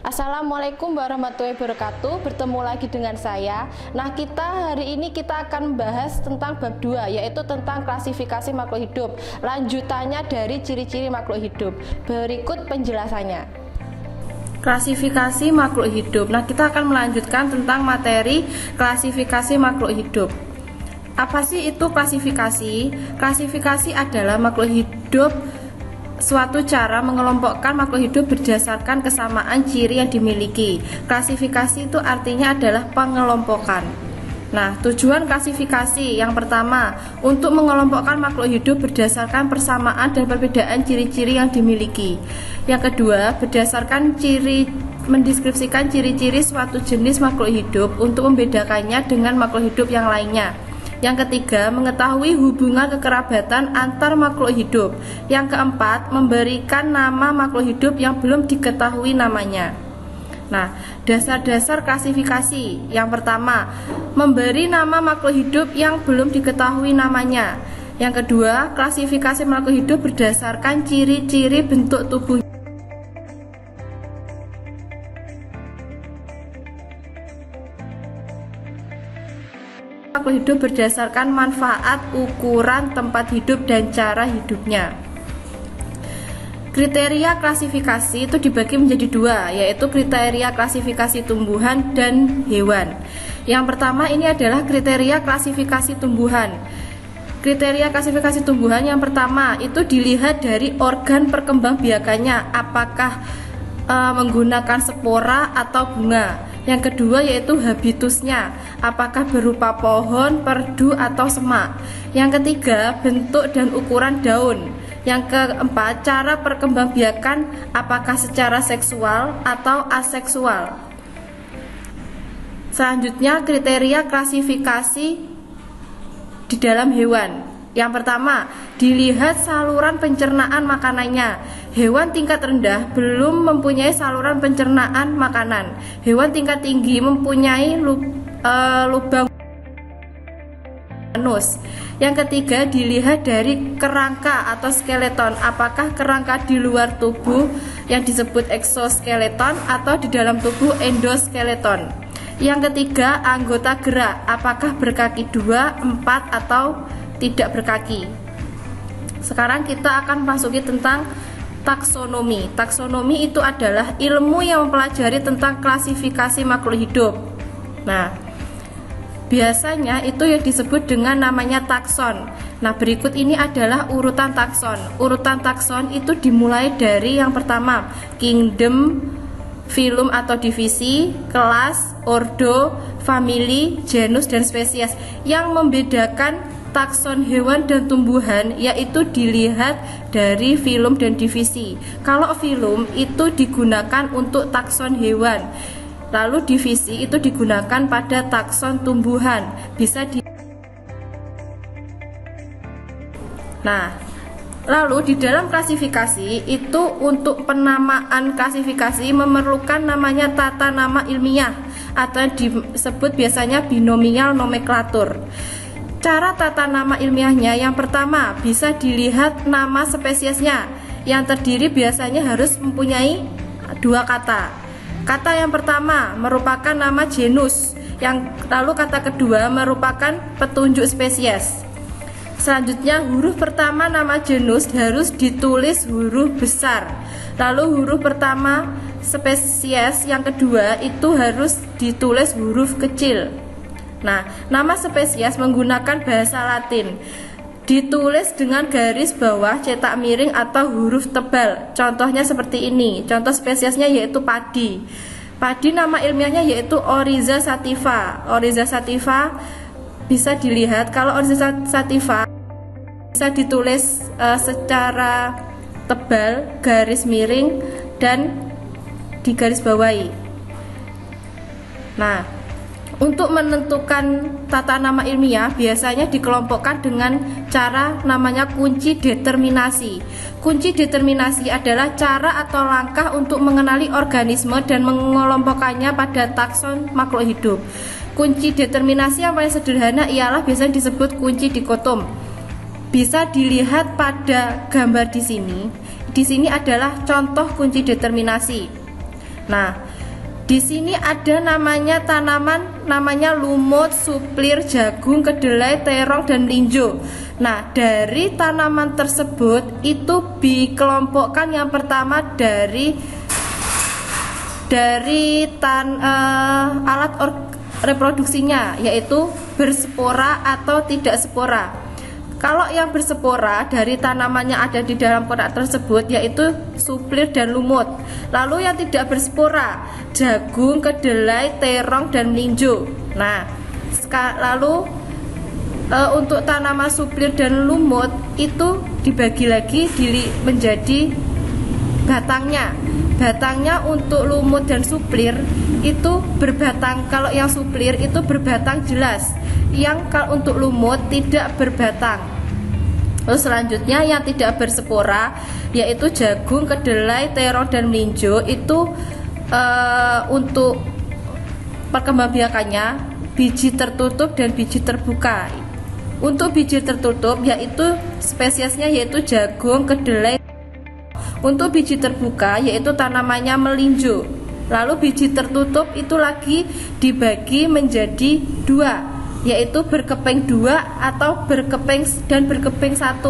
Assalamualaikum warahmatullahi wabarakatuh. Bertemu lagi dengan saya. Nah, hari ini kita akan membahas tentang bab 2, yaitu tentang klasifikasi makhluk hidup. Lanjutannya dari ciri-ciri makhluk hidup. Berikut penjelasannya. Klasifikasi makhluk hidup. Nah, kita akan melanjutkan tentang materi klasifikasi makhluk hidup. Apa sih itu klasifikasi? Klasifikasi adalah makhluk hidup suatu cara mengelompokkan makhluk hidup berdasarkan kesamaan ciri yang dimiliki. Klasifikasi itu artinya adalah pengelompokan. Nah, tujuan klasifikasi yang pertama, untuk mengelompokkan makhluk hidup berdasarkan persamaan dan perbedaan ciri-ciri yang dimiliki. Yang kedua, mendeskripsikan ciri-ciri suatu jenis makhluk hidup untuk membedakannya dengan makhluk hidup yang lainnya. Yang ketiga, mengetahui hubungan kekerabatan antar makhluk hidup. Yang keempat, memberikan nama makhluk hidup yang belum diketahui namanya. Nah, dasar-dasar klasifikasi. Yang pertama, memberi nama makhluk hidup yang belum diketahui namanya. Yang kedua, klasifikasi makhluk hidup berdasarkan ciri-ciri bentuk tubuh. Makhluk hidup berdasarkan manfaat, ukuran, tempat hidup, dan cara hidupnya. Kriteria klasifikasi itu dibagi menjadi dua, yaitu kriteria klasifikasi tumbuhan dan hewan. Yang pertama ini adalah kriteria klasifikasi tumbuhan. Kriteria klasifikasi tumbuhan yang pertama itu dilihat dari organ perkembangbiakannya, apakah menggunakan spora atau bunga. Yang kedua yaitu habitusnya, apakah berupa pohon, perdu, atau semak. Yang ketiga, bentuk dan ukuran daun. Yang keempat, cara perkembangbiakan, apakah secara seksual atau aseksual. Selanjutnya, kriteria klasifikasi di dalam hewan. Yang pertama, dilihat saluran pencernaan makanannya. Hewan tingkat rendah belum mempunyai saluran pencernaan makanan. Hewan tingkat tinggi mempunyai lubang anus. Yang ketiga, dilihat dari kerangka atau skeleton. Apakah kerangka di luar tubuh yang disebut eksoskeleton atau di dalam tubuh endoskeleton. Yang ketiga, anggota gerak. Apakah berkaki 2, 4, atau tidak berkaki. Sekarang kita akan masuki tentang taksonomi. Taksonomi itu adalah ilmu yang mempelajari tentang klasifikasi makhluk hidup. Nah, biasanya itu yang disebut dengan namanya takson. Nah, berikut ini adalah urutan takson. Urutan takson itu dimulai dari yang pertama, kingdom, filum atau divisi, kelas, ordo, famili, genus, dan spesies. Yang membedakan takson hewan dan tumbuhan yaitu dilihat dari filum dan divisi. Kalau filum itu digunakan untuk takson hewan, lalu divisi itu digunakan pada takson tumbuhan. Nah, lalu di dalam klasifikasi itu untuk penamaan klasifikasi memerlukan namanya tata nama ilmiah atau yang disebut biasanya binomial nomenklatur. Cara tata nama ilmiahnya yang pertama bisa dilihat nama spesiesnya yang terdiri biasanya harus mempunyai dua kata. Kata yang pertama merupakan nama genus, lalu kata kedua merupakan petunjuk spesies. Selanjutnya huruf pertama nama genus harus ditulis huruf besar, lalu huruf pertama spesies yang kedua itu harus ditulis huruf kecil. Nah, nama spesies menggunakan bahasa Latin, ditulis dengan garis bawah cetak miring atau huruf tebal. Contohnya seperti ini. Contoh spesiesnya yaitu padi. Padi nama ilmiahnya yaitu Oryza sativa. Oryza sativa bisa dilihat, kalau Oryza sativa bisa ditulis secara tebal, garis miring, dan digaris bawahi. Nah, untuk menentukan tata nama ilmiah biasanya dikelompokkan dengan cara namanya kunci determinasi. Kunci determinasi adalah cara atau langkah untuk mengenali organisme dan mengelompokkannya pada takson makhluk hidup. Kunci determinasi yang paling sederhana ialah biasanya disebut kunci dikotom. Bisa dilihat pada gambar di sini. Di sini adalah contoh kunci determinasi. Nah, Di sini ada namanya tanaman namanya lumut, suplir, jagung, kedelai, terong, dan melinjo. Nah, dari tanaman tersebut itu dikelompokkan yang pertama dari alat reproduksinya, yaitu berspora atau tidak spora. Kalau yang berspora dari tanamannya ada di dalam kotak tersebut yaitu suplir dan lumut. Lalu yang tidak berspora, jagung, kedelai, terong, dan melinjo. Nah, lalu untuk tanaman suplir dan lumut itu dibagi lagi menjadi batangnya. Batangnya untuk lumut dan suplir itu berbatang. Kalau yang suplir itu berbatang jelas, yang kalau untuk lumut tidak berbatang. Terus selanjutnya yang tidak berspora yaitu jagung, kedelai, terong, dan melinjo itu untuk perkembangbiakannya biji tertutup dan biji terbuka. Untuk biji tertutup yaitu spesiesnya yaitu jagung, kedelai. Untuk biji terbuka yaitu tanamannya melinjo. Lalu biji tertutup itu lagi dibagi menjadi dua, yaitu berkeping 2 atau berkeping 1.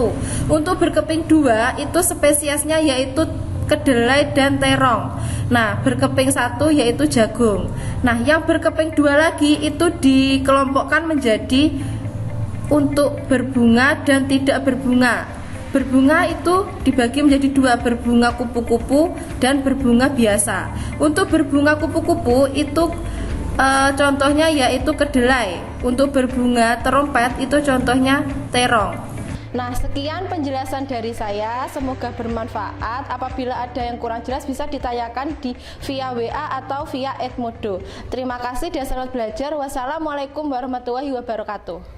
Untuk berkeping 2 itu spesiesnya yaitu kedelai dan terong. Nah, berkeping 1 yaitu jagung. Nah, yang berkeping 2 lagi itu dikelompokkan menjadi untuk berbunga dan tidak berbunga. Berbunga itu dibagi menjadi dua, berbunga kupu-kupu dan berbunga biasa. Untuk berbunga kupu-kupu itu contohnya yaitu kedelai. Untuk berbunga terompet itu contohnya terong. Nah, sekian penjelasan dari saya, semoga bermanfaat. Apabila ada yang kurang jelas bisa ditanyakan via WA atau via Edmodo. Terima kasih dan selamat belajar. Wassalamualaikum warahmatullahi wabarakatuh.